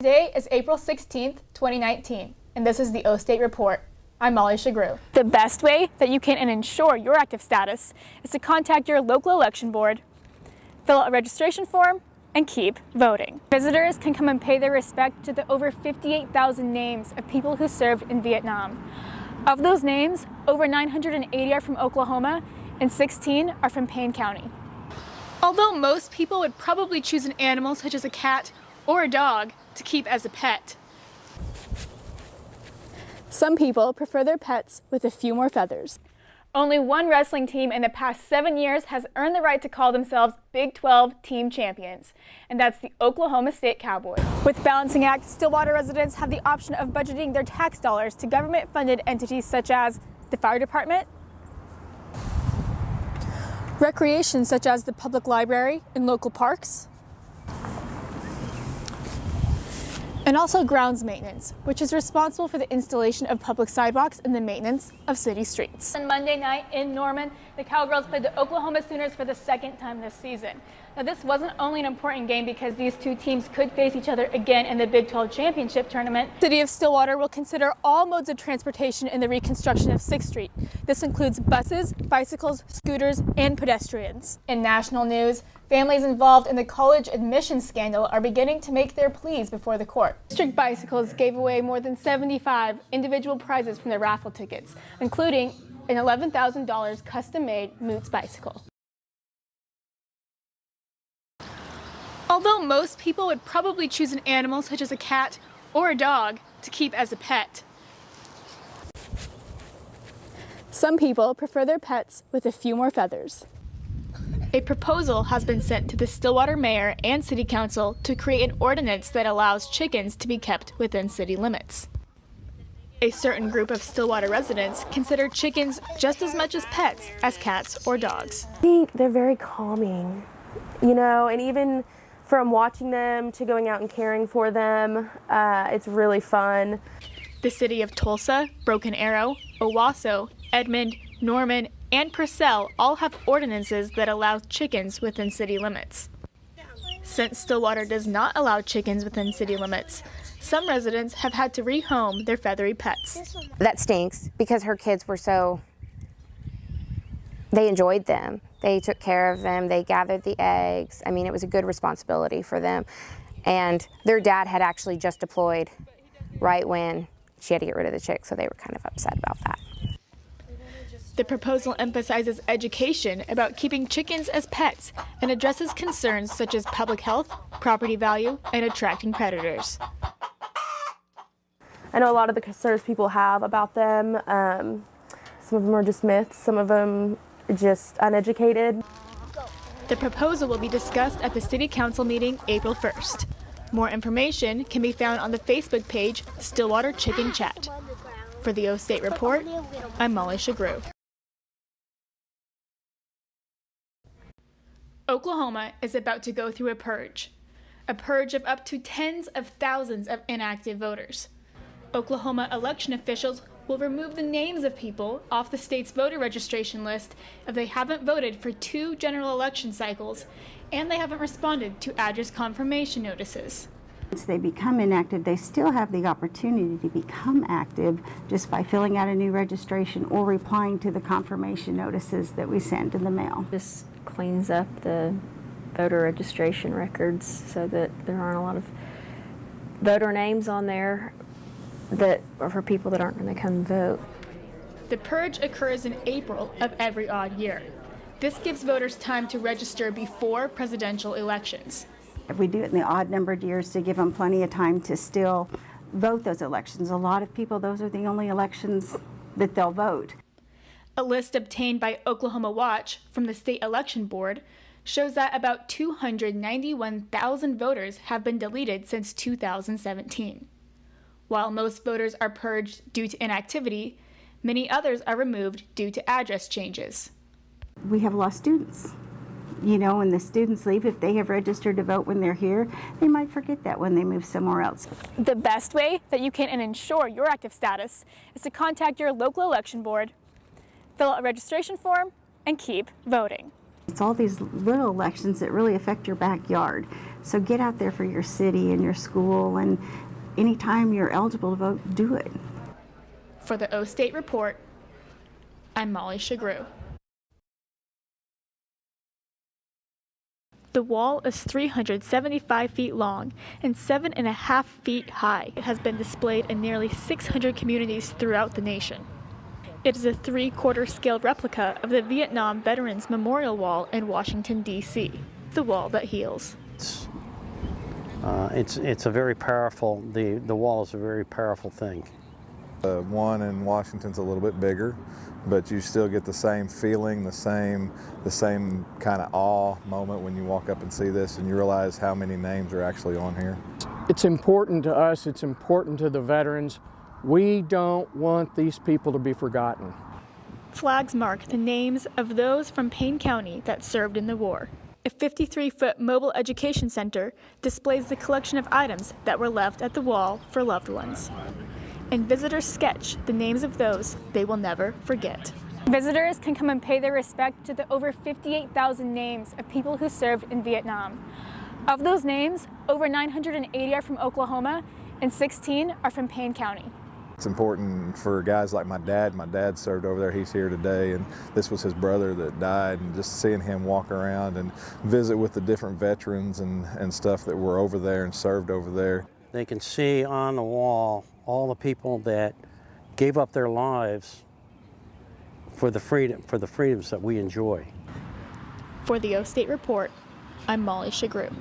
Today is April 16th, 2019, and this is the Ostate Report. I'm Molly Sughroue. The best way that you can ensure your active status is to contact your local election board, fill out a registration form, and keep voting. Visitors can come and pay their respect to the over 58,000 names of people who served in Vietnam. Of those names, over 980 are from Oklahoma and 16 are from Payne County. Although most people would probably choose an animal such as a cat or a dog to keep as a pet, some people prefer their pets with a few more feathers. Only one wrestling team in the past 7 years has earned the right to call themselves Big 12 team champions, and that's the Oklahoma State Cowboys. With Balancing Act, Stillwater residents have the option of budgeting their tax dollars to government-funded entities such as the fire department, recreation such as the public library and local parks, and also grounds maintenance, which is responsible for the installation of public sidewalks and the maintenance of city streets. On Monday night in Norman, the Cowgirls played the Oklahoma Sooners for the second time this season. Now, this wasn't only an important game because these two teams could face each other again in the Big 12 championship tournament. The City of Stillwater will consider all modes of transportation in the reconstruction of 6th Street. This includes buses, bicycles, scooters, and pedestrians. In national news, families involved in the college admissions scandal are beginning to make their pleas before the court. District Bicycles gave away more than 75 individual prizes from their raffle tickets, including an $11,000 custom-made Moots bicycle. Although most people would probably choose an animal such as a cat or a dog to keep as a pet, some people prefer their pets with a few more feathers. A proposal has been sent to the Stillwater Mayor and City Council to create an ordinance that allows chickens to be kept within city limits. A certain group of Stillwater residents consider chickens just as much as pets as cats or dogs. I think they're very calming, and even from watching them to going out and caring for them, it's really fun. The city of Tulsa, Broken Arrow, Owasso, Edmond, Norman, and Purcell all have ordinances that allow chickens within city limits. Since Stillwater does not allow chickens within city limits, some residents have had to rehome their feathery pets. That stinks because her kids were they enjoyed them. They took care of them. They gathered the eggs. I mean, it was a good responsibility for them. And their dad had actually just deployed right when she had to get rid of the chicks, so they were kind of upset about that. The proposal emphasizes education about keeping chickens as pets and addresses concerns such as public health, property value, and attracting predators. I know a lot of the concerns people have about them. Some of them are just myths, some of them just uneducated. The proposal will be discussed at the City Council meeting April 1st. More information can be found on the Facebook page Stillwater Chicken Chat. For the Ostate Report, I'm Molly Sughroue. Oklahoma is about to go through a purge of up to tens of thousands of inactive voters. Oklahoma election officials will remove the names of people off the state's voter registration list if they haven't voted for 2 general election cycles and they haven't responded to address confirmation notices. Once they become inactive, they still have the opportunity to become active just by filling out a new registration or replying to the confirmation notices that we send in the mail. Just cleans up the voter registration records so that there aren't a lot of voter names on there that are for people that aren't going to come vote. The purge occurs in April of every odd year. This gives voters time to register before presidential elections. We do it in the odd numbered years to give them plenty of time to still vote those elections. A lot of people, those are the only elections that they'll vote. A list obtained by Oklahoma Watch from the State Election Board shows that about 291,000 voters have been deleted since 2017. While most voters are purged due to inactivity, many others are removed due to address changes. We have lost students. When the students leave, if they have registered to vote when they're here, they might forget that when they move somewhere else. The best way that you can ensure your active status is to contact your local election board, fill out a registration form, and keep voting. It's all these little elections that really affect your backyard. So get out there for your city and your school, and anytime you're eligible to vote, do it. For the Ostate Report, I'm Molly Sughroue. The wall is 375 feet long and 7.5 feet high. It has been displayed in nearly 600 communities throughout the nation. It is a 3/4 scale replica of the Vietnam Veterans Memorial Wall in Washington, D.C., the wall that heals. It's a very powerful, the wall is a very powerful thing. The one in Washington's a little bit bigger, but you still get the same feeling, the same kind of awe moment when you walk up and see this and you realize how many names are actually on here. It's important to us, it's important to the veterans. We don't want these people to be forgotten. Flags mark the names of those from Payne County that served in the war. A 53-foot mobile education center displays the collection of items that were left at the wall for loved ones. And visitors sketch the names of those they will never forget. Visitors can come and pay their respect to the over 58,000 names of people who served in Vietnam. Of those names, over 980 are from Oklahoma and 16 are from Payne County. It's important for guys like my dad. My dad served over there, he's here today, and this was his brother that died, and just seeing him walk around and visit with the different veterans and stuff that were over there and served over there. They can see on the wall all the people that gave up their lives for the freedoms that we enjoy. For the Ostate Report, I'm Molly Sughroue.